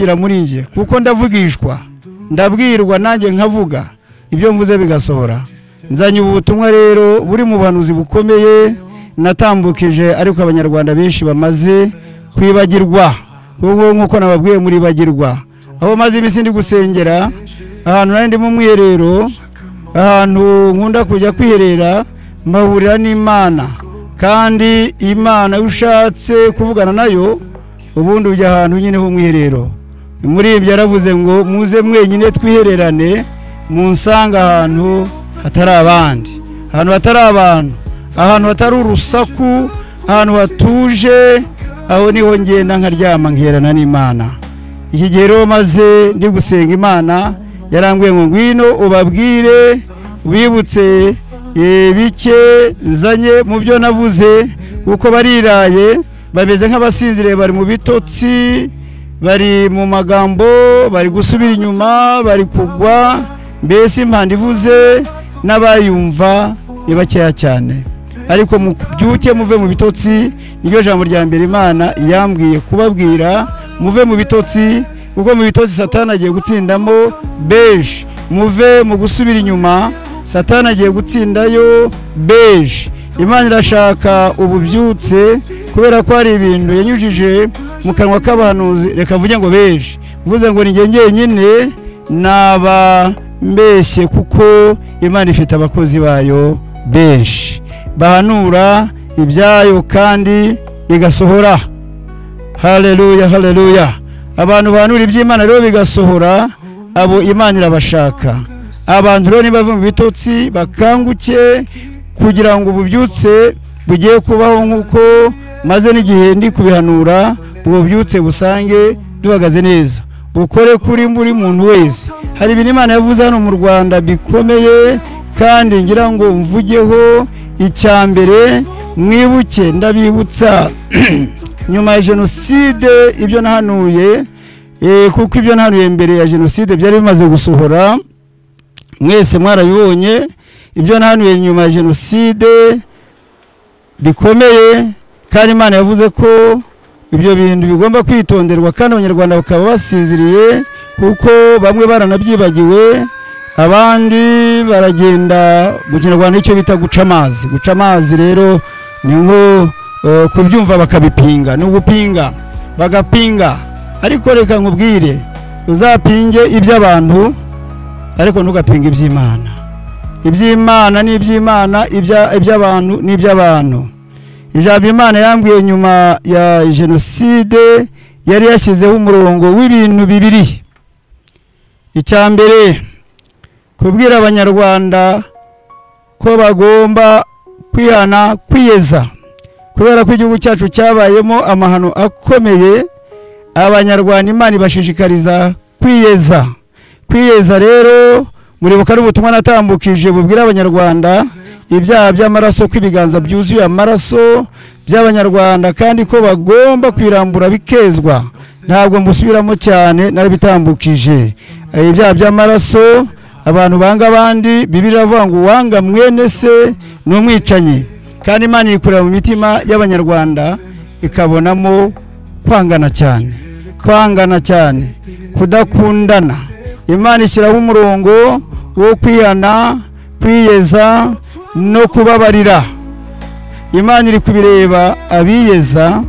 muri nje kuko ndavugishwa ndabwirwa nanjye nkavuga ibyo mvuze bigasohora nzanye ubutumwa rero buri mu banuzi bukomeye natambukije ariko abanyarwanda benshi bamaze kwibagirwa kuko nkuko nababwiye muri bagirwa aho maze imisi ndi gusengera ahantu nandi mu mwiherero ahantu nkunda kujya kwiherera mbahurira n'Imana kandi Imana ushatse kuvugana nayo ubundi ujya ahantu nyine ho mwiherero muri ibyo yaravuze ngo muze mwenyine twihererane munsanga ahantu hatari abandi ahantu hatari abantu ahantu hatari urusaku ahantu hatuje aho niho ngenda nkaryama nkerana n'Imana iki gihe rero maze ndi gusenga Imana yarambwiye ngo ngwino ubabwire ubibutse bike nzanye mu byo navuze uko bariraye babeze nk'abasinzire bari mu bitotsi bari mu magambo bari gusubira inyuma bari kugwa mbese impanda ivuze n'abayumva bakeya cyane ariko mubyuke muve mu bitotsi niryo jambo rya mbere Imana yambwiye kubabwira muve mu bitotsi kuko mu bitotsi Satani agiye gutsindamo beje muve mu gusubira inyuma Satani agiye gutsindayo beje Imana irashaka ububyutse kubera ko hari ibintu yanyujije mu kanwa k'abahanuzi reka mvuge ngo beje mvuze ngo ninjye nyine naba mbeshye kuko Imana ifite abakozi bayo benshi bahanura ibyayo kandi bigasohora. Haleluya haleluya. Abantu bahanura iby'Imana rero bigasohora abo Imana irabashaka. Abantu rero niba mu bitotsi bakanguke kugira ngo ububyutse bugiye kubaho nkuko maze n'igihe ndi kubihanura ububyutse busange duhagaze neza bukore kuri muri muntu wese. Hari ibintu Imana yavuze hano mu Rwanda bikomeye kandi ngira ngo mvugeho icyambere mwibuke ndabibutsa nyuma ya jenoside ibyo nahanuye kuko ibyo nahanuye mbere ya jenoside byari bimaze gusohora mwese mwarabibonye ibyo nahanuye nyuma ya jenoside bikomeye kandi Imana yavuze ko ibyo bintu bigomba kwitonderwa kandi abanyarwanda bakaba basinziriye kuko bamwe baranabyibagiwe abandi baragenda mu Kinyarwanda icyo bita guca amazi rero ni ngo kubyumva bakabipinga no gupinga bagapinga ariko reka nkubwire uzapinge iby'abantu ariko ntugapinge iby'Imana. Iby'Imana ni iby'Imana iby'abantu ni iby'abantu. Ijambo Imana yambwiye nyuma ya jenoside yari yashyizeho umurongo w'ibintu bibiri. Icyambere kubwira abanyarwanda ko bagomba kwihana kwiyeza kubera ko igihugu cyacu cyabayemo amahano akomeye abanyarwanda Imana ibashishikariza kwiyeza rero muribuka n'ubutumwa natambukije bubwira abanyarwanda ibyaha by'amaraso kw'ibiganza byuzuye amaraso by'abanyarwanda kandi ko bagomba kwirambura bikezwa ntabwo mbusubiramo cyane narabitambukije ibyaha by'amaraso abantu banga abandi Bibiliya iravuga ngo wanga mwene se n'umwicanyi kandi Imana ikurira mu mitima y'abanyarwanda ikabonamo kwangana cyane kudakundana. Imana ishyiraho umurongo wo kwihana kwiyeza no kubabarira. Imana iri kubireba abiyeza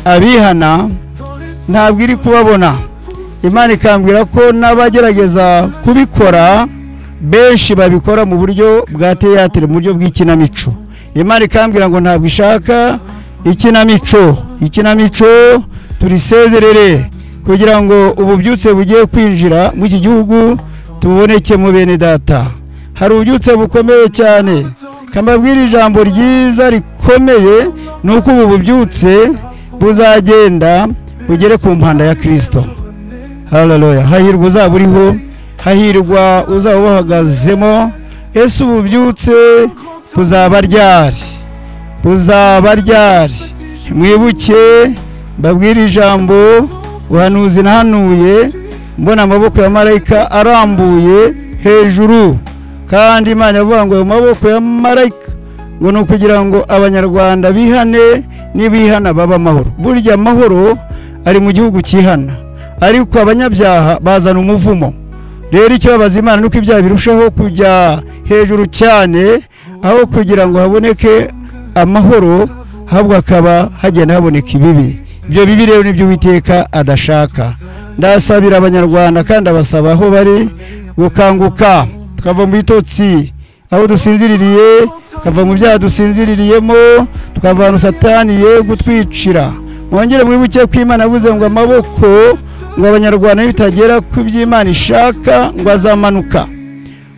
abihana ntabwo iri kubabona. Imana ikambwira ko n'abagerageza kubikora benshi babikora mu buryo bwa teyatere mu buryo bw'ikinamico. Imana ikambwira ngo ntabwo ishaka ikinamico turisezerere kugira ngo ububyutse bugiye kwinjira mu iki gihugu tuboneke mu bene data. Hari ububyutse bukomeye cyane kambabwira ijambo ryiza rikomeye nuko ubu bubyutse buzagenda bugere ku mpanda ya Kristo. Haleluya. Hahirwa uzaba uriho hahirwa uzaba bahagazemo. Ese ububyutse buzaba ryari mwibuke mbabwira ijambo uhanuzi nahanuye mbona amaboko ya marayika arambuye hejuru kandi Imana yavuga ngo ayo maboko ya marayika ngo ni ukugira ngo abanyarwanda bihane nibihana baba amahoro. Burya amahoro ari mu gihugu cyihana ariko abanyabyaha bazana umuvumo. Rero icyo babaza Imana nuko ibyaha birushaho kujya hejuru cyane, aho kugira ngo haboneke amahoro, ahubwo hakaba hagenda haboneka ibibi. Ibyo bibi rero nibyo Uwiteka adashaka. Ndasabira abanyarwanda kandi abasaba aho bari gukanguka, tukava mu bitotsi aho dusinziririye, tukava mu byaha dusinziririyemo, tukavana Satani ye gutwicira. Mwongere mwibuke ko Imana yavuze ngo amaboko ngo abanyarwanda bitagera ku by'Imana ishaka ngo azamanuka.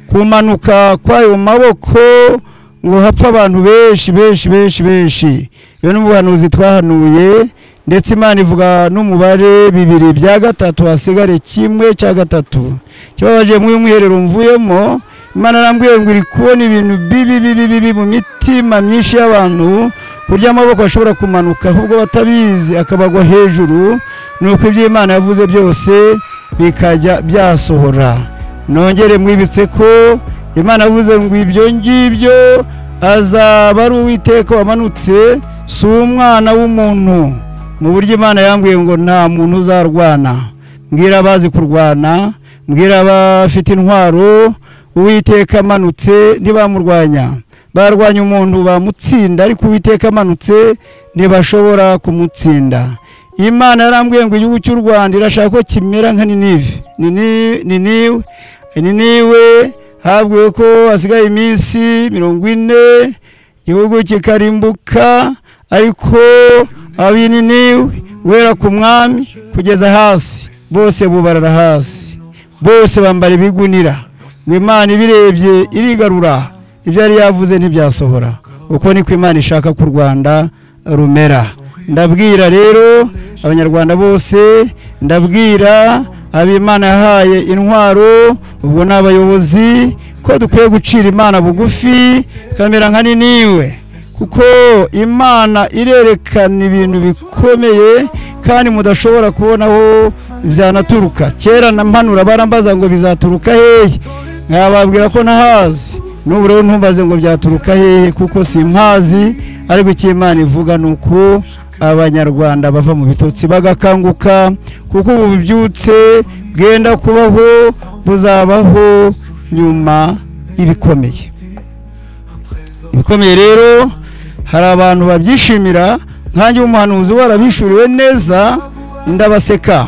Kumanuka kwayo maboko ngo hapfa abantu benshi. Iyo ni ubuhanuzi twahanuye, ndetse Imana ivuga n'umubare 2/3 hasigare 1/3. Kibabaje mu mwiherero mvuyemo, Imana arambwiye ngo iri kubona ibintu bibi mu mitima myinshi y'abantu, kurya amaboko ashobora kumanuka ahubwo batabizi akabagwa hejuru, nuko iby'Imana yavuze byose bikajya byasohora. Nongere mwibitse ko Imana yavuze ngo ibyo ngibyo azaba ari Uwiteka wamanutse, si umwana w'umuntu. Mu buryo Imana yambwiye ngo nta muntu uzarwana. Mbwira abazi kurwana, mbwira abafite intwaro, Uwiteka amanutse ntibamurwanya. Barwanya umuntu bamutsinda, ariko Uwiteka amanutse ntibashobora kumutsinda. Imana yarambwiye ngo igihugu cy'u Rwanda irashaka ko kimera nka Niniwe, habwiwe ko hasigaye iminsi 40 igihugu kikarimbuka, ariko ab'Niniwe wera ku mwami kugeza hasi bose bubarara hasi, bose bambara ibigunira. Imana ibirebye irigarura, ibyo yari yavuze ntibyasohora. Uko niko Imana ishaka ku Rwanda rumera. Ndabwira rero abanyarwanda bose, ndabwira ab'Imana yahaye intwaro, ubwo n'abayobozi, ko dukwiye gucira Imana bugufi kamera nka Niniwe, kuko Imana irerekana ibintu bikomeye kandi mudashobora kubonaho byanaturuka. Kera nampanura barambaza ngo bizaturuka hehe, nkababwira ko nahazi. N'ubu rero ntumbaze ngo byaturuka hehe, kuko simpazi, ariko icyo Imana ivuga nuko abanyarwanda bava mu bitotsi bagakanguka, kuko ubu bibyutse bwenda kubaho buzabaho nyuma ibikomeye. Ibikomeye rero hari abantu babyishimira, nkanjye umuhanuzi warabishuriwe neza, ndabaseka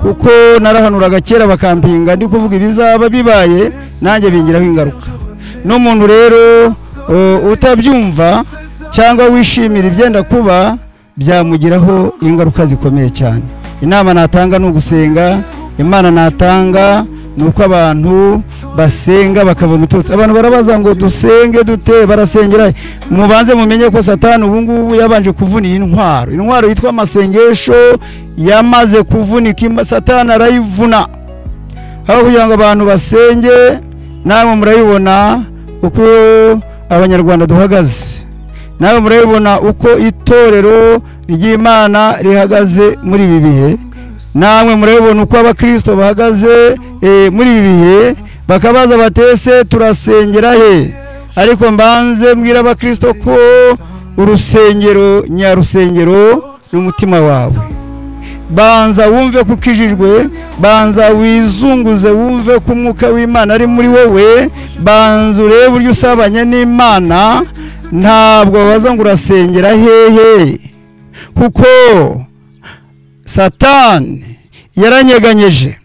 kuko narahanuraga kera bakampinga ndi kuvuga ibizaba bibaye, nanjye bingiraho ingaruka. N'umuntu rero utabyumva cyangwa wishimira ibyenda kuba, byamugiraho ingaruka zikomeye cyane. Inama natanga ni ugusenga. Imana natanga nuko abantu basenga bakava mu bitotsi. Abantu barabaza ngo dusenge dute, barasengera. Mubanze mumenye ko Satani ubu ngubu yabanje kuvuna intwaro. Intwaro yitwa amasengesho yamaze kuvunika, Satani arayivuna. Aho kugira ngo abantu basenge, namwe murayibona uko abanyarwanda duhagaze. Nawe murabibona uko itorero ry'Imana rihagaze muri ibi bihe. Namwe murabibona uko abakristo bahagaze muri ibi bihe. Bakabaza batese turasengera he? Ariko mbanze mbwira abakristo ko urusengero nyarusengero n'umutima wawe. Banza wumve ko ukijijwe, banza wizunguze wumve ko umwuka w'Imana ari muri wowe, banza urebe uburyo usabanye n'Imana. Ntabwo baza ngo urasengera hehe, kuko Satani yaranyeganyeje.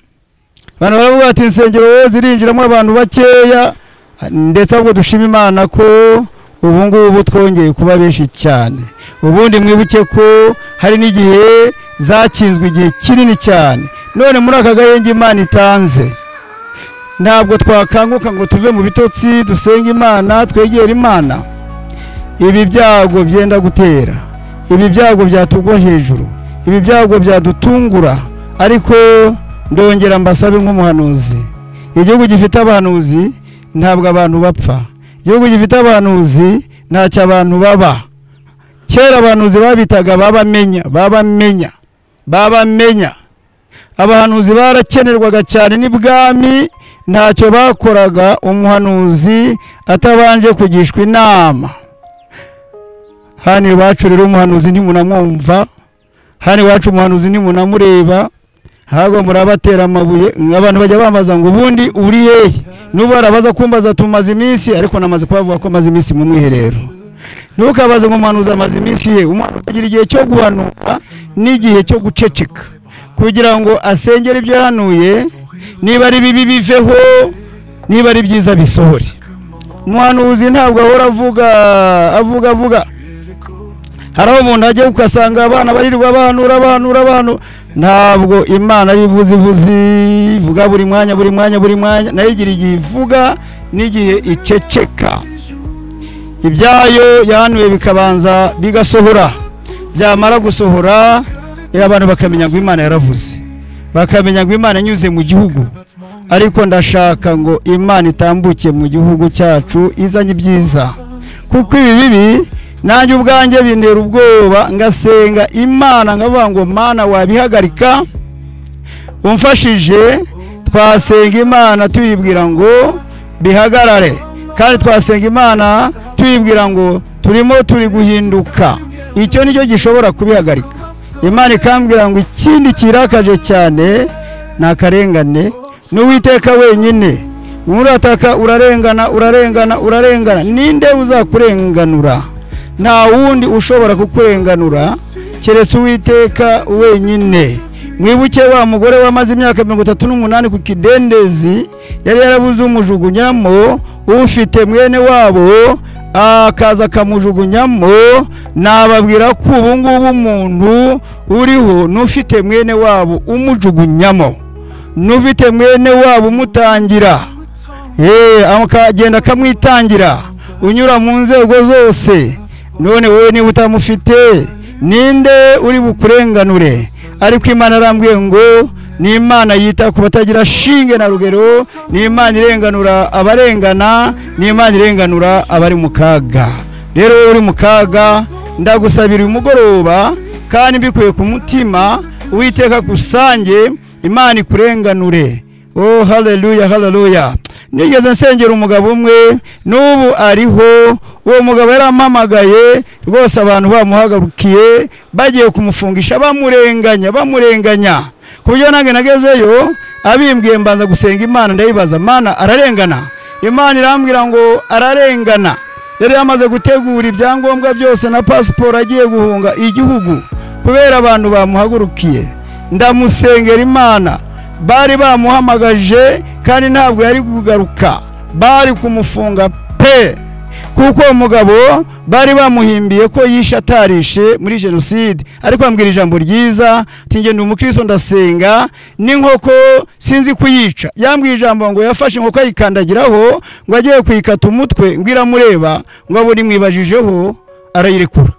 Abantu baravuga ati insengero zirinjiramo abantu bakeya, ndetse ahubwo dushima Imana ko ubu ngubu twongeye kuba benshi cyane. Ubundi mwibuke ko hari n'igihe zakinzwe igihe kinini cyane. None muri aka gahenge Imana itanze, ntabwo twakanguka ngo tuve mu bitotsi dusenga Imana, twegera Imana. Ibi byago byenda gutera, ibi byago byatugwa hejuru, ibi byago byadutungura, ariko ndongera mbasabe nk'umuhanuzi. Igihugu gifite abahanuzi ntabwo abantu bapfa. Igihugu gifite abahanuzi ntacyo abantu baba. Kera abahanuzi babitaga babamenya. Abahanuzi barakenerwaga cyane n'ibwami, ntacyo bakoraga umuhanuzi atabanje kugishwa inama. Hano iwacu rero umuhanuzi ntimunamwumva, hano iwacu umuhanuzi ntimunamureba, hago murabatera amabuye abantu bajya bambaza ngo ubundi uri hehe nubu arabaza kumbaza tumaze iminsi ariko namaze kubavuga ko maze iminsi mu mwiherero ntukabaze ngo umuhanuzi amaze iminsi ye umuntu agira igihe cyo guhanura n'igihe cyo guceceka kugira ngo asengere ibyo yahanuye niba ari bibi biveho niba ari byiza bisohore umuhanuzi ntabwo ahora avuga hari aho umuntu ajya ugasanga abana barirwa bahanura ntabwo Imana ari ivuzi ivuga buri mwanya nayo igira igihe ivuga n'igihe iceceka ibyayo yahanuye bikabanza bigasohora byamara gusohora abantu bakamenya ngo Imana yaravuze bakamenya ngo Imana inyuze mu gihugu ariko ndashaka ngo Imana itambuke mu gihugu cyacu izanye ibyiza kuko ibi bibi nanjye ubwanjye bintera ubwoba ngasenga Imana ngavuga ngo Mana wabihagarika umfashije twasenga Imana tuyibwira ngo bihagarare kandi twasenga Imana tuyibwira ngo turi guhinduka icyo nicyo gishobora kubihagarika Imana ikambwira ngo ikindi kirakaje cyane nakarengane n'Uwiteka wenyine urataka urarengana ninde uzakurenganura nta wundi ushobora kukurenganura keretse Uwiteka wenyine mwibuke wa mugore wamaze imyaka 38 ku kidendezi yari yarabuze umujugunyamo ufite mwene wabo akaza kamujugunyamo nababwira ko ubu ngubu umuntu uriho n'ufite mwene wabo umujugunyamo n'ufite mwene wabo umutangira akagenda akamwitangira unyura mu nzego zose none wowe niba utamufite ninde uri bukurenganure ariko Imana arambwiye ngo ni Imana yita ku batagira shinge na rugero ni Imana irenganura abarengana ni Imana irenganura abari mu kaga rero wowe uri mu kaga ndagusabira umugoroba kandi mbikuye ku mutima Uwiteka kusange Imana ikurenganure oh haleluya nigeze nsengera umugabo umwe n'ubu ariho uwo mugabo yarampamagaye rwose abantu bamuhagarukiye bagiye kumufungisha bamurenganya ku buryo nange nagezeyo abimbwiye mbanza gusenga Imana ndayibaza Mana ararengana Imana irambwira ngo ararengana yari yamaze gutegura ibyangombwa byose na passport agiye guhunga igihugu kubera abantu bamuhagurukiye ndamusengera Imana bari bamuhamagaje kandi ntabwo yari kugaruka bari kumufunga pe kuko umugabo bari bamuhimbiye ko yishe atarishe muri jenoside ariko ambwira ijambo ryiza tinge ndi umukristo ndasenga n'inkoko sinzi kuyica yambwira ijambo ngo yafashe inkoko ayikandagiraho ngo agiye kuyikata umutwe ngira mureba ngo abone mwibajijeho arayirekura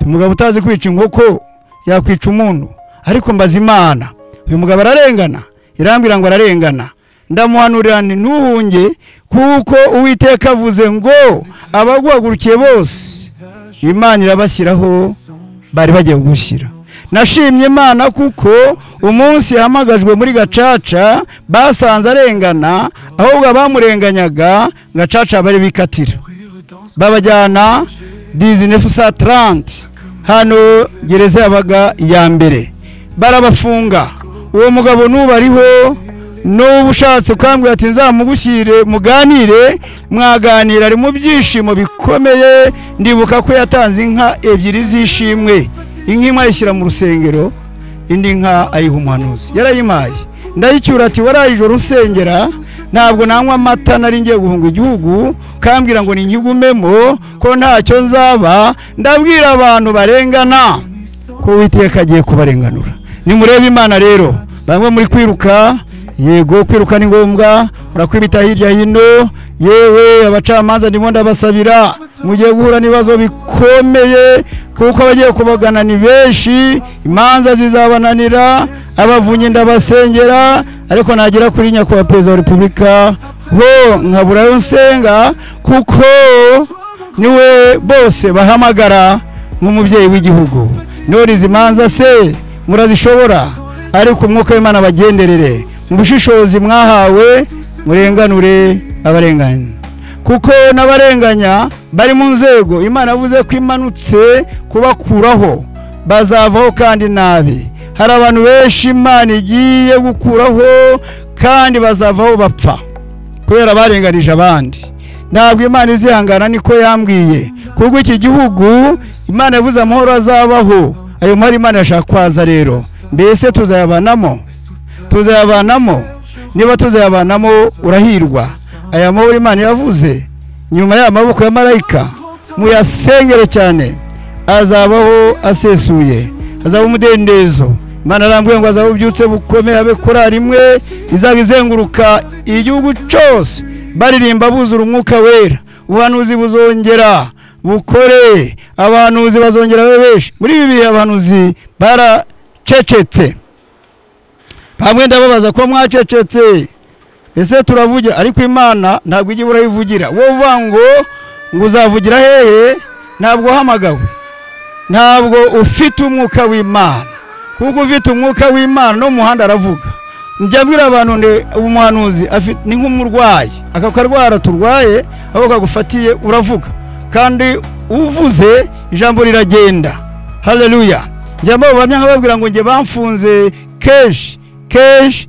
umugabo utazi kwica inkoko yakwica umuntu ariko mbaza Imana uyu mugabo ararengana irambwira ngo ararengana ndamuhanurira ntuhunge kuko Uwiteka avuze ngo abaguhagurukiye bose Imana irabashyiraho bari bagiye gushyira nashimye Imana kuko umunsi yahamagajwe muri Gacaca basanze arengana ahubwo abamurenganyaga Gacaca bari bikatira babajyana 1930 hano gereza yabaga ya mbere barabafunga uwo mugabo nubu ariho n'ubu ushatse kwambwira ati nzamugushyire muganire mwaganira ari mu byishimo bikomeye ndibuka ko yatanze inka ebyiri zishimwe inka imwe ayishyira mu rusengero indi nka ayiha umuhanuzi yarayimaye ndayicyura ati waraye ijoro usengera ntabwo nanywa amata nari ngiye guhunga igihugu kambwira ngo ninkigumemo ko ntacyo nzaba ndabwira abantu barengana ko Uwiteka agiye kubarenganura nimurebe Imana rero bamwe muri kwiruka yego kwiruka ni ngombwa urakwibita hirya hino yewe abacamanza ndimo ndabasabira mugiye guhura n'ibibazo bikomeye kuko abagiye kubagana ni benshi imanza zizabananira abavunyi ndabasengera ariko nagira kuri nyakubahwa perezida wa repubulika ho nkaburayo nsenga kuko niwe bose bahamagara nk'umubyeyi w'igihugu none izi manza se murazishobora ariko umwuka w'Imana bagenderere mu bushishozi mwahawe murenganure abarenganya kuko n'abarenganya bari mu nzego Imana yavuze ko imanutse kubakuraho bazavaho kandi nabi hari abantu benshi Imana igiye gukuraho kandi bazavaho bapfa kubera barenganije abandi. Ntabwo Imana izihangana, niko yambwiye, kuko iki gihugu Imana yavuze amahoro azabaho. Ayo mahoro Imana yashaka kwaza rero. Mbese tuzayabanamo? Niba tuzayabanamo urahirwa. Aya mahoro Imana yavuze nyuma y'amaboko ya marayika, muyasengere cyane, azabaho asesuye, azaba umudendezo. Imana arambwiye ngo azaba ubyutse bukomeye, abe korari imwe izaba izenguruka igihugu cyose baririmba buzura umwuka wera. Ubuhanuzi buzongera bukore, abahanuzi bazongera benshi. Muri ibi bihe abahanuzi baracecetse, bamwe ndababaza ko mwacecetse, ese turavugira? Ariko Imana ntabwo ijya urayivugira. Wowe uvuga ngo uzavugira hehe? Ntabwo uhamagawe, ntabwo ufite umwuka w'Imana. Kuko ufite umwuka w'Imana no muhanda aravuga. Njya mbwira abantu umuhanuzi ni nk'umurwayi, akakarwara turwaye, aho kagufatiye uravuga, kandi uvuze ijambo riragenda. Haleluya. Njya mbabwira nkababwira ngo nge bamfunze keshi.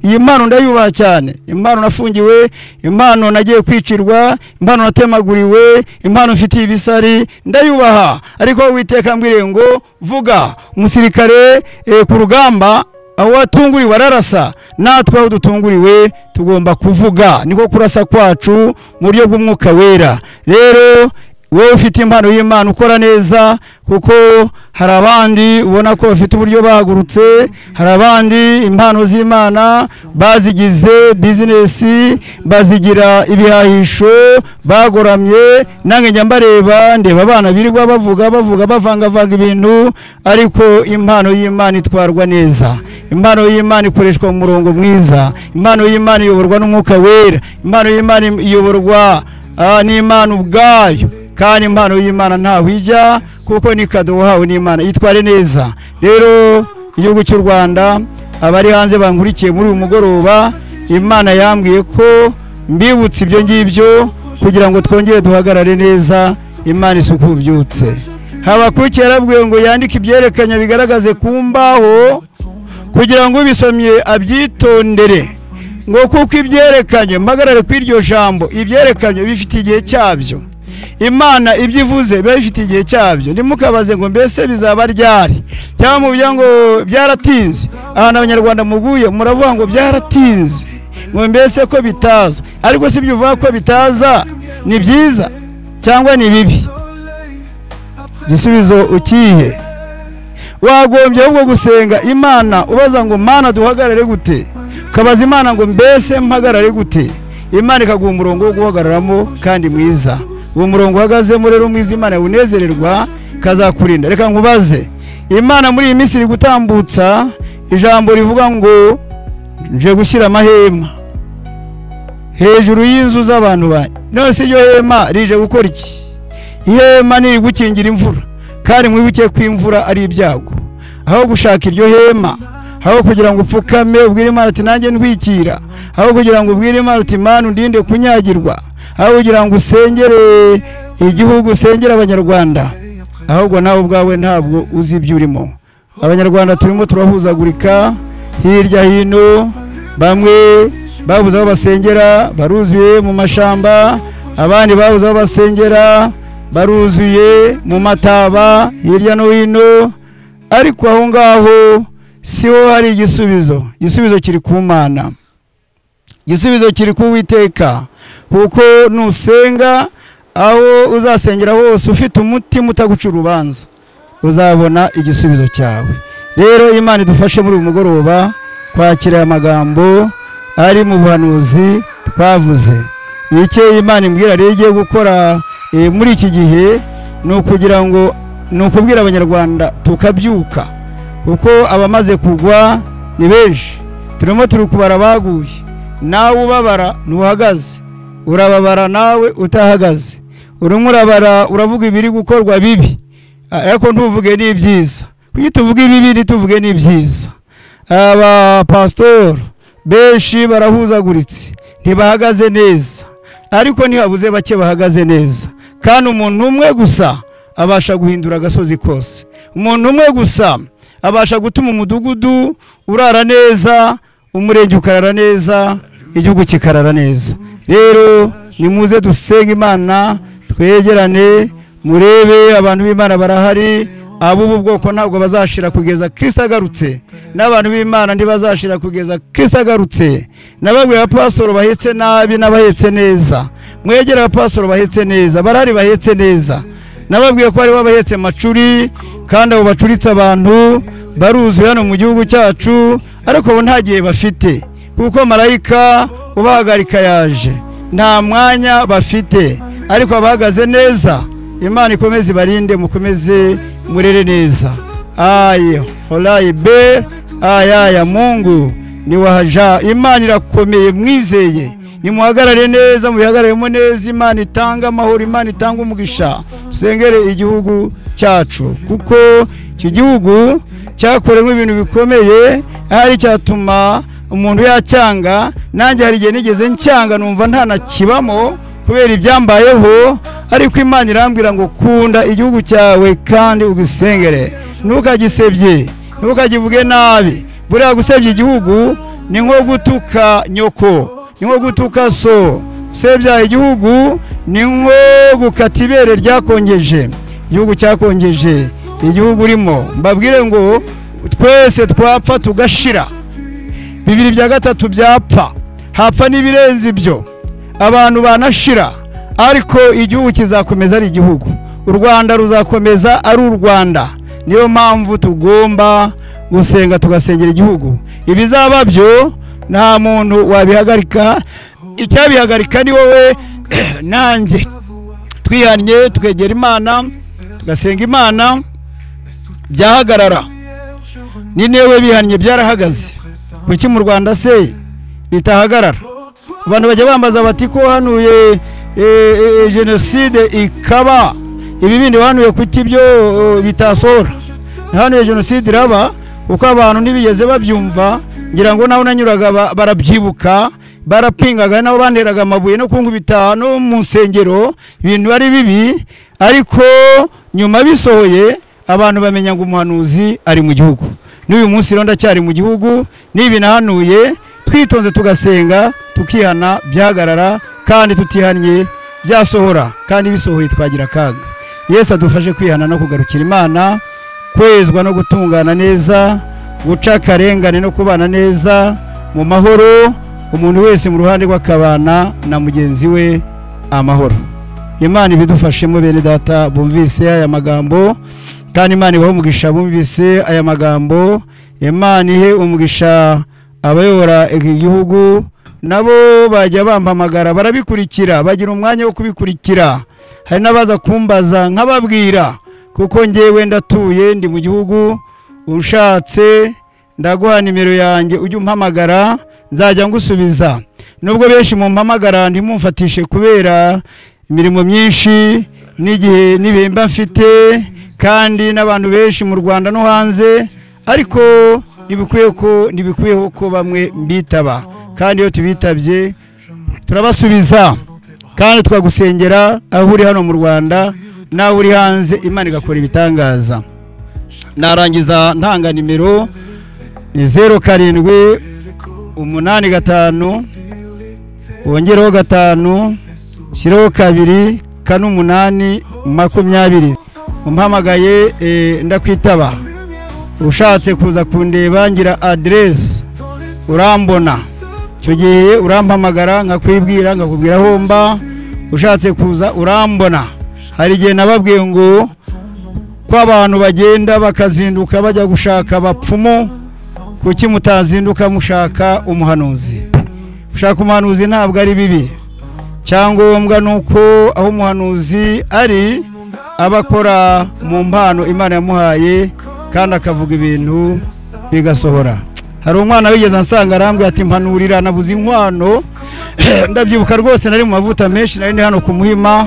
Iyi mpano ndayubaha cyane. Impano nafungiwe, impano nagiye kwicirwa, impano natemaguriwe, impano mfitiye ibisari, ndayubaha. Ariko Uwiteka ambwire ngo vuga. Umusirikare ku rugamba aho watunguriwe ararasa, natwe aho dutunguriwe tugomba kuvuga. Niko kurasa kwacu mu buryo bw'umwuka wera. Rero wowe ufite impano y'Imana ukora neza, kuko hari abandi ubona ko bafite uburyo bahagurutse, hari abandi impano z'Imana bazigize business, bazigira ibihahisho, bagoramye. Nange njya mbareba, ndeba abana birirwa bavuga bavanga ibintu, ariko impano y'Imana itwarwa neza. Impano y'Imana ikoreshwa mu murongo mwiza. Impano y'Imana iyoborwa n'umwuka wera. Impano y'Imana iyoborwa n'Imana ubwayo. Kandi impano y'Imana ntawe ijya, kuko ni kado wahawe n'Imana. Yitware neza. Rero igihugu cy'u Rwanda, abari hanze bankurikiye muri uyu mugoroba, Imana yambwiye ko mbibutse ibyo ngibyo kugira ngo twongere duhagarare neza. Imana isukubyutse. Habakurikiye yarabwiye ngo yandike ibyerekanya bigaragaze ku mbaho, kugira ngo ubisomye abyitondere. Ngo kuko ibyerekanye, mpagarare ku iryo jambo, ibyerekanye bifite igihe cyabyo. Imana ibyo ivuze biba bifite igihe cyabyo. Ntimukabaze ngo mbese bizaba ryari, cyangwa muvuga ngo byaratinze. Ahantu abanyarwanda muguye muravuga ngo byaratinze, ngo mbese ko bitaza. Ariko si byo uvuga ko bitaza ni byiza cyangwa ni bibi? Gisubizo ukihe? Wagombye ahubwo gusenga Imana ubaza ngo Mana duhagarare gute? Kabaza Imana ngo mbese mpagarare gute? Imana ikaguha umurongo wo guhagararamo kandi mwiza. Uwo murongo uhagazemo rero mwiza, Imana unezererwa kazakurinda. Reka nkubaze, Imana muri iyi minsi iri gutambutsa ijambo rivuga ngo nje gushyira amahema hejuru y'inzu z'abantu banyu. None si iryo hema rije gukora iki? Ihema ni gukingira imvura, kandi mwibuke ko imvura ari ibyago. Aho gushaka iryo hema, aho kugira ngo upfukame ubwire Imana ati nanjye ndwikira, aho kugira ngo ubwire Imana ati Mana undinde kunyagirwa, aho kugira ngo usengere igihugu, usengere abanyarwanda, ahubwo nawe ubwawe ntabwo uzi ibyo urimo. Abanyarwanda turimo turahuzagurika hirya hino, bamwe babuze aho basengera baruzuye mu mashamba, abandi babuze aho basengera baruzuye mu mataba hirya no hino. Ariko aho ngaho siho hari igisubizo. Igisubizo kiri ku Mana, igisubizo kiri ku Uwiteka. Kuko nusenga, aho uzasengera hose ufite umutima utaguca urubanza, uzabona igisubizo cyawe. Rero Imana idufashe muri uyu mugoroba kwakira amagambo ari mu buhanuzi twavuze. Icyo Imana imbwira rero igiye gukora muri iki gihe ni ukugira ngo, ni ukubwira abanyarwanda tukabyuka, kuko abamaze kugwa ni benshi. Turimo turi kubara baguye. Nawe ubabara ntuhagaze, urababara nawe utahagaze. Urimo urabara uravuga ibiri gukorwa bibi, ariko ntuvuge n'ibyiza. Kuki tuvuge ibibi ntituvuge n'ibyiza? Aba pastor benshi barahuzaguritse, ntibahagaze neza, ariko ntihabuze bake bahagaze neza. Kandi umuntu umwe gusa abasha guhindura agasozi kose. Umuntu umwe gusa abasha gutuma umudugudu urara neza, umurenge ukarara neza, igihugu kikarara neza. Rero nimuze dusenga Imana, twegerane, murebe abantu b'Imana barahari. Abo bwoko ntabwo bazashira kugeza Kristo agarutse, n'abantu b'Imana ntibazashira kugeza Kristo agarutse. Nababwiye abapasitoro bahetse nabi n'abahetse neza, mwegera abapasitoro bahetse neza, barahari bahetse neza. Nababwiye ko ari wabahetse macuri, kandi abo bacuritse abantu baruzuye hano mu gihugu cyacu, ariko bo nta gihe bafite, kuko marayika ubahagarika yaje, nta mwanya bafite, ariko abahagaze neza. Imana ikomeze ibarinde, mukomeze murere neza. Aye holaye be aya Mungu ni wahaja. Imana irakomeye, mwizeye, nimuhagarare neza, mubihagararemo neza. Imana itanga amahoro, Imana itanga umugisha. Sengere igihugu cyacu, kuko iki gihugu cyakoremo ibintu bikomeye, ari cyatuma umuntu yacyanga. Nanjye hari igihe nigeze ncyanga numva ntanakibamo kubera ibyambayeho, ariko Imana irambwira ngo kunda igihugu cyawe kandi ugisengere, ntukagisebye, ntukagivuge nabi. Buriya gusebya igihugu ni nko gutuka nyoko, ni nko gutuka so. Gusebya igihugu ni nko gukata ibere ryakongeje, igihugu cyakongeje, igihugu urimo. Mbabwire ngo twese twapfa tugashira, 2/3 byapfa, hapfa n'ibirenze ibyo, abantu banashira, ariko igihugu kizakomeza ari igihugu. U Rwanda ruzakomeza ari u Rwanda. Niyo mpamvu tugomba gusenga, tugasengera igihugu. Ibizaba byo nta muntu wabihagarika, icyabihagarika ni wowe nanjye. Twihanye tukegera Imana, tugasenga Imana, byahagarara. Ni newe bihanye byarahagaze, kuki mu Rwanda se bitahagarara? Abantu bajya bambaza bati ko hanuye jenoside ikaba, ibi bindi hanuye kuki byo bitasora? Hanuye jenoside iraba kuko abantu ntibigeze babyumva. Ngira ngo naho nanyuraga barabyibuka, barapingaga, nabo banderaga amabuye no kungubita no mu nsengero, ibintu ari bibi. Ariko nyuma bisohoye, abantu bamenya ngo umuhanuzi ari mu gihugu. N'uyu munsi rero ndacyari mu gihugu, nibi nahanuye, twitonze tugasenga, tukihana, byahagarara, kandi tutihanye byasohora, kandi bisohoye twagira kaga. Yesu adufashe kwihana no kugarukira Imana, kwezwa no gutungana neza, guca karengane no kubana neza mu mahoro, umuntu wese mu ruhande rw'akabana na mugenzi we amahoro. Imana ibidufashemo bene data bumvise aya magambo, kandi Imana ibahe umugisha bumvise aya magambo. Imana ihe umugisha abayobora iki gihugu, nabo bajya bampamagara barabikurikira, bagira umwanya wo kubikurikira. Hari nabaza kumbaza nkababwira, kuko ngewe ndatuye ndi mu gihugu. Ushatse ndaguha nimero yanjye, ujye umpamagara, nzajya ngusubiza. Nubwo benshi mu mpamagara ntimumfatishe kubera imirimo myinshi n'igihe n'ibemba mfite, kandi n'abantu benshi mu Rwanda no hanze, ariko ntibikwiye ko bamwe mbitaba, kandi iyo tubitabye turabasubiza, kandi twagusengera aho uri hano mu Rwanda nawe uri hanze, Imana igakora ibitangaza. Narangiza ntanga nimero ni 0785 wongereho 5 shiraho 2 8 20. Umpamagaye ndakwitaba. Ushatse kuza kundeba ngira address urambona, cyo gihe urampamagara nkakwibwira, ngakubwira aho mba. Ushatse kuza urambona. Hari igihe nababwiye ngo ko abantu bagenda bakazinduka bajya gushaka bapfumu, kuki mutazinduka mushaka umuhanuzi? Ushaka umuhanuzi ntabwo ari bibi, cyangombwa nuko aho umuhanuzi ari abakora mu mpano Imana yamuhaye, kandi akavuga ibintu bigasohora. Hari umwana wigeze ansanga arambwira ati mpanurira, nabuze inkwano. Ndabyibuka rwose, nari mu mavuta menshi, nari hano ku Muhima.